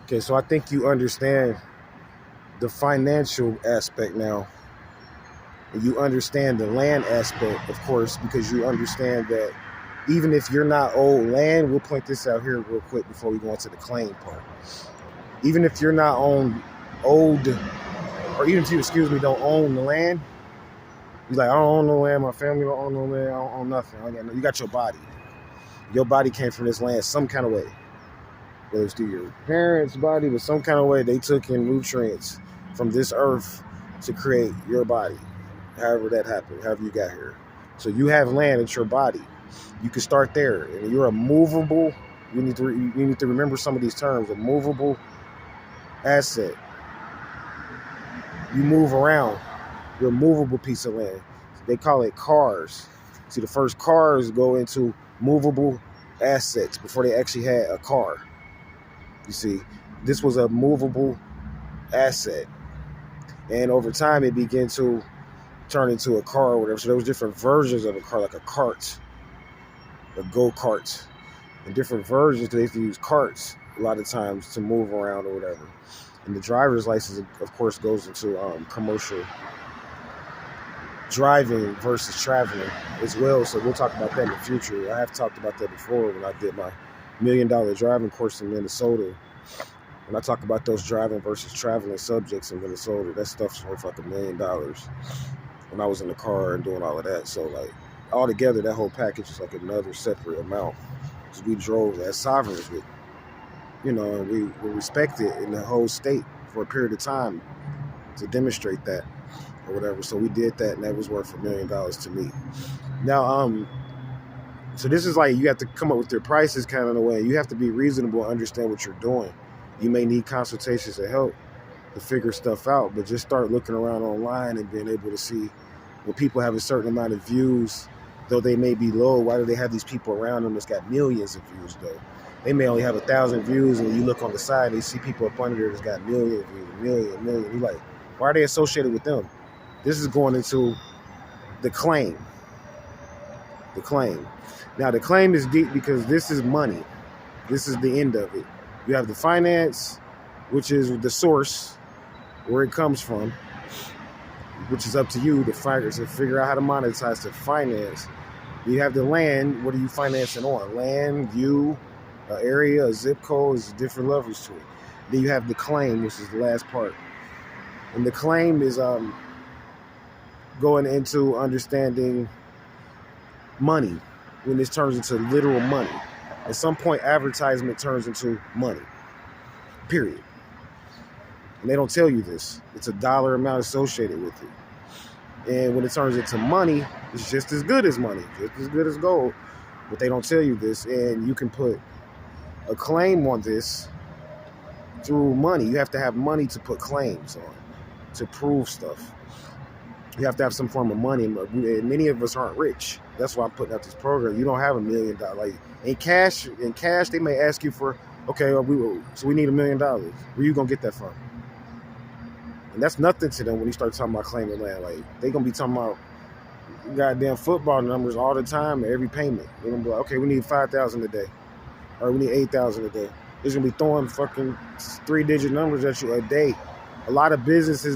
Okay, so I think you understand the financial aspect now. And you understand the land aspect, of course, because you understand that even if you're not owed land, we'll point this out here real quick before we go into the claim part. Even if you're not owed, or even if you, excuse me, don't own the land, you're like, I don't own no land, my family don't own no land, I don't own nothing. You got your body. Your body came from this land some kind of way. Whether it's through your parents' body, but some kind of way they took in nutrients from this earth to create your body. However that happened, however you got here. So you have land at your body. You can start there. And you're a movable, you need to remember some of these terms, a movable asset. You move around. You're a movable piece of land. They call it cars. See, the first cars go into movable assets before they actually had a car. You see, this was a movable asset. And over time, it began to turn into a car or whatever. So there was different versions of a car, like a cart, a go-kart, and different versions. They used to use carts a lot of times to move around or whatever. And the driver's license, of course, goes into commercial driving versus traveling as well. So we'll talk about that in the future. I have talked about that before when I did my $1 million driving course in Minnesota. When I talk about those driving versus traveling subjects in Minnesota, that stuff's worth like $1 million when I was in the car and doing all of that. So like all together, that whole package is like another separate amount because we drove as sovereigns with, and we were respected in the whole state for a period of time to demonstrate that or whatever. So we did that, and that was worth $1 million to me. Now, so this is like you have to come up with your prices kind of in a way. You have to be reasonable and understand what you're doing. You may need consultations to help to figure stuff out, but just start looking around online and being able to see when people have a certain amount of views, though they may be low. Why do they have these people around them that's got millions of views though? They may only have 1,000 views, and you look on the side and you see people up under there that's got million views, million. You're like, why are they associated with them? This is going into the claim. The claim. Now, the claim is deep because this is money. This is the end of it. You have the finance, which is the source, where it comes from, which is up to you to figure out how to monetize the finance. You have the land. What are you financing on? Land, you, an area, a zip code, is different levels to it. Then you have the claim, which is the last part. And the claim is going into understanding money when this turns into literal money. At some point, advertisement turns into money, period. And they don't tell you this. It's a dollar amount associated with it. And when it turns into money, it's just as good as money, just as good as gold. But they don't tell you this. And you can put a claim on this through money. You have to have money to put claims on, to prove stuff. You have to have some form of money. And many of us aren't rich. That's why I'm putting out this program. You don't have $1 million. Like in cash, they may ask you for, okay, so we need $1 million. Where you gonna get that from? And that's nothing to them when you start talking about claiming land. Like they gonna be talking about goddamn football numbers all the time, every payment. They're gonna be like, okay, we need 5,000 a day, or we need 8,000 a day. They're gonna be throwing fucking 3-digit numbers at you a day. A lot of businesses